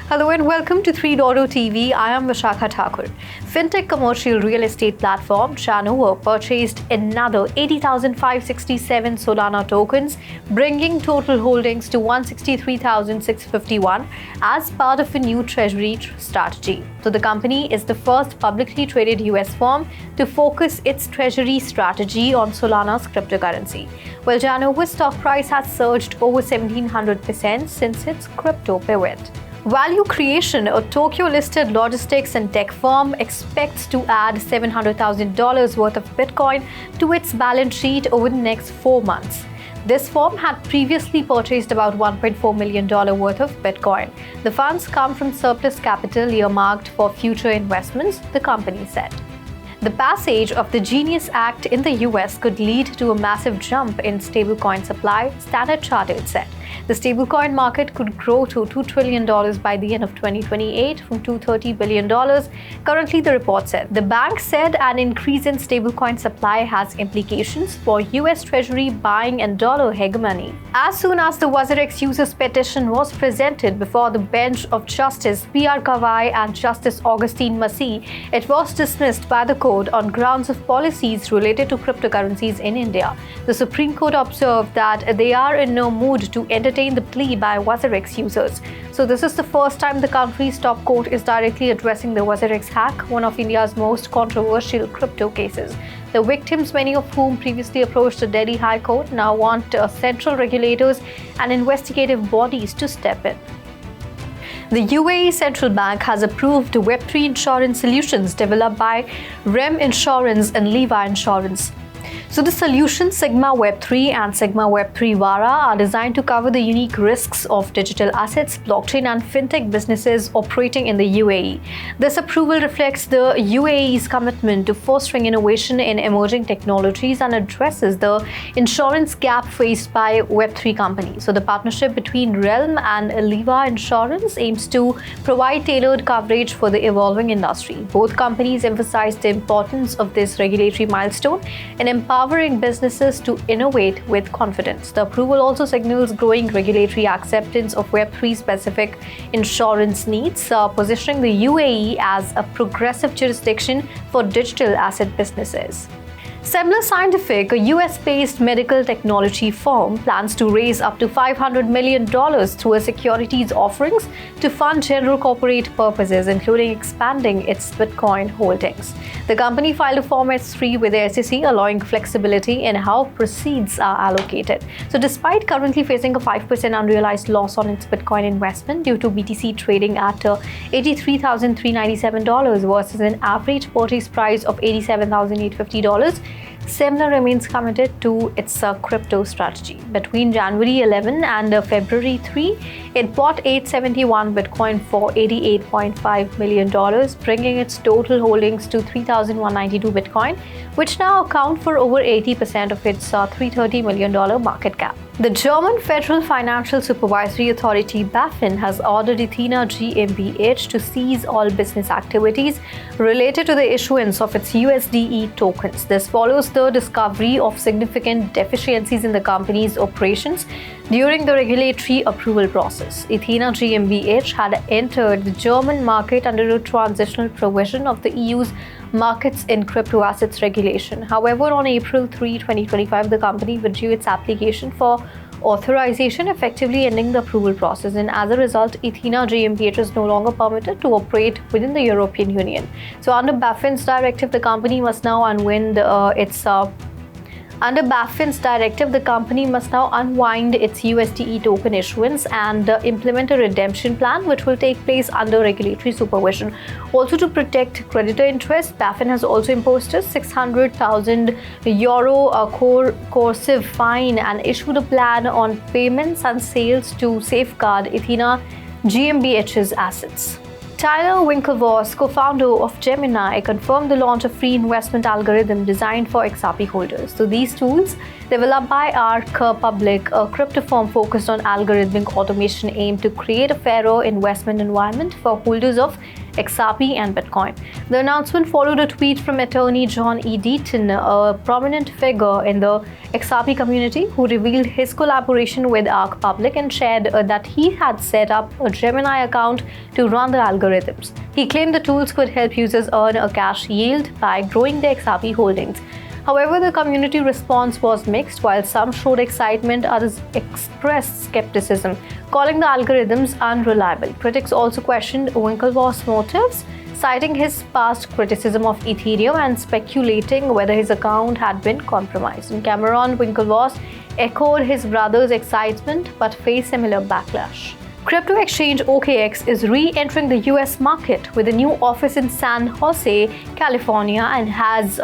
Hello and welcome to 3.0 TV. I am Vishakha Thakur. Fintech commercial real estate platform Janovo purchased another 80,567 Solana tokens, bringing total holdings to 163,651 as part of a new treasury strategy. So the company is the first publicly traded US firm to focus its treasury strategy on Solana's cryptocurrency. Well, Janovo's stock price has surged over 1,700% since its crypto pivot. Value Creation, a Tokyo-listed logistics and tech firm, expects to add $700,000 worth of Bitcoin to its balance sheet over the next 4 months. This firm had previously purchased about $1.4 million worth of Bitcoin. The funds come from surplus capital earmarked for future investments, the company said. The passage of the Genius Act in the US could lead to a massive jump in stablecoin supply, Standard Chartered said. The stablecoin market could grow to $2 trillion by the end of 2028 from $230 billion. Currently, the report said. The bank said an increase in stablecoin supply has implications for US Treasury buying and dollar hegemony. As soon as the WazirX users petition was presented before the bench of Justice B.R. Gavai and Justice Augustine Masih, it was dismissed by the court on grounds of policies related to cryptocurrencies in India. The Supreme Court observed that they are in no mood to entertain the plea by WazirX users. So this is the first time the country's top court is directly addressing the WazirX hack, one of India's most controversial crypto cases. The victims, many of whom previously approached the Delhi High Court, now want central regulators and investigative bodies to step in. The UAE Central Bank has approved Web3 insurance solutions developed by REM Insurance and Liva Insurance. So the solutions Sigma Web3 and Sigma Web3 Vara are designed to cover the unique risks of digital assets, blockchain and fintech businesses operating in the UAE. This approval reflects the UAE's commitment to fostering innovation in emerging technologies and addresses the insurance gap faced by Web3 companies. So the partnership between Realm and Liva Insurance aims to provide tailored coverage for the evolving industry. Both companies emphasize the importance of this regulatory milestone in empowering businesses to innovate with confidence. The approval also signals growing regulatory acceptance of Web3 specific insurance needs, positioning the UAE as a progressive jurisdiction for digital asset businesses. Semler Scientific, a US-based medical technology firm, plans to raise up to $500 million through a securities offerings to fund general corporate purposes, including expanding its Bitcoin holdings. The company filed a Form S-3 with the SEC, allowing flexibility in how proceeds are allocated. So despite currently facing a 5% unrealized loss on its Bitcoin investment due to BTC trading at $83,397 versus an average purchase price of $87,850, Semler remains committed to its crypto strategy. Between January 11 and February 3, it bought 871 Bitcoin for $88.5 million, bringing its total holdings to 3,192 Bitcoin, which now account for over 80% of its $330 million market cap. The German Federal Financial Supervisory Authority BaFin has ordered Ethena GmbH to cease all business activities related to the issuance of its USDE tokens. This follows the discovery of significant deficiencies in the company's operations during the regulatory approval process. Ethena GmbH had entered the German market under a transitional provision of the EU's Markets in Crypto Assets regulation. However, on April 3, 2025, the company withdrew its application for authorization, effectively ending the approval process, and as a result, Ethena GmbH is no longer permitted to operate within the European Union. So under BaFin's directive, the company must now unwind its USDE token issuance and implement a redemption plan, which will take place under regulatory supervision. Also, to protect creditor interest, BaFin has also imposed a €600,000 coercive fine and issued a plan on payments and sales to safeguard Ethena GmbH's assets. Tyler Winklevoss, co-founder of Gemini, confirmed the launch of free investment algorithm designed for XRP holders. So these tools, developed by Arc Public, a crypto firm focused on algorithmic automation, aim to create a fairer investment environment for holders of XRP, and Bitcoin. The announcement followed a tweet from attorney John E. Deaton, a prominent figure in the XRP community, who revealed his collaboration with Arc Public and shared that he had set up a Gemini account to run the algorithms. He claimed the tools could help users earn a cash yield by growing their XRP holdings. However, the community response was mixed. While some showed excitement, others expressed skepticism, calling the algorithms unreliable. Critics also questioned Winklevoss' motives, citing his past criticism of Ethereum and speculating whether his account had been compromised. And Cameron Winklevoss echoed his brother's excitement but faced similar backlash. Crypto exchange OKX is re-entering the US market with a new office in San Jose, California, and has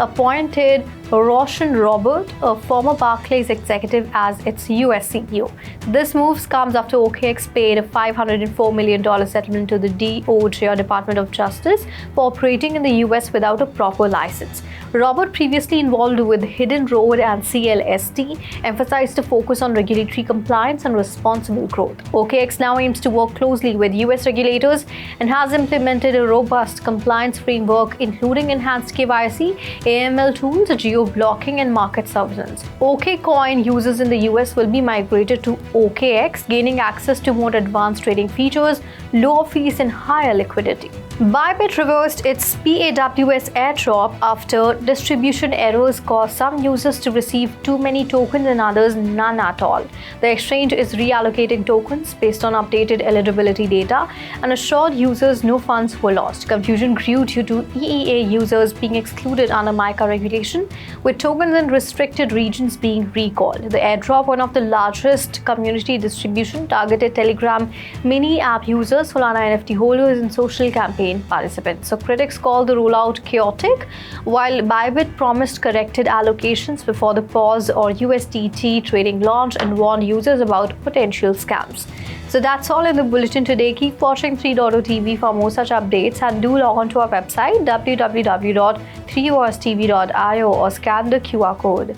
appointed Roshan Robert, a former Barclays executive, as its US CEO. This move comes after OKX paid a $504 million settlement to the DOGE, or Department of Justice, for operating in the US without a proper license. Robert, previously involved with Hidden Road and CLST, emphasized a focus on regulatory compliance and responsible growth. OKX now aims to work closely with US regulators and has implemented a robust compliance framework, including enhanced KYC, AML tools, geo-blocking, and market surveillance. DogeCoin users in the US will be migrated to OKX, gaining access to more advanced trading features, lower fees, and higher liquidity. Bybit reversed its PAWS airdrop after distribution errors caused some users to receive too many tokens and others none at all. The exchange is reallocating tokens based on updated eligibility data and assured users no funds were lost. Confusion grew due to EEA users being excluded under MiCA regulation, with tokens in restricted regions being recalled. The airdrop, one of the largest community distribution, targeted Telegram mini app users, Solana NFT holders, and social campaign participants. So critics call the rollout chaotic, while Bybit promised corrected allocations before the pause or USDT trading launch and warned users about potential scams. So that's all in the bulletin today. Keep watching 3.0 TV for more such updates, and do log on to our website www.3ostv.io or scan the QR code.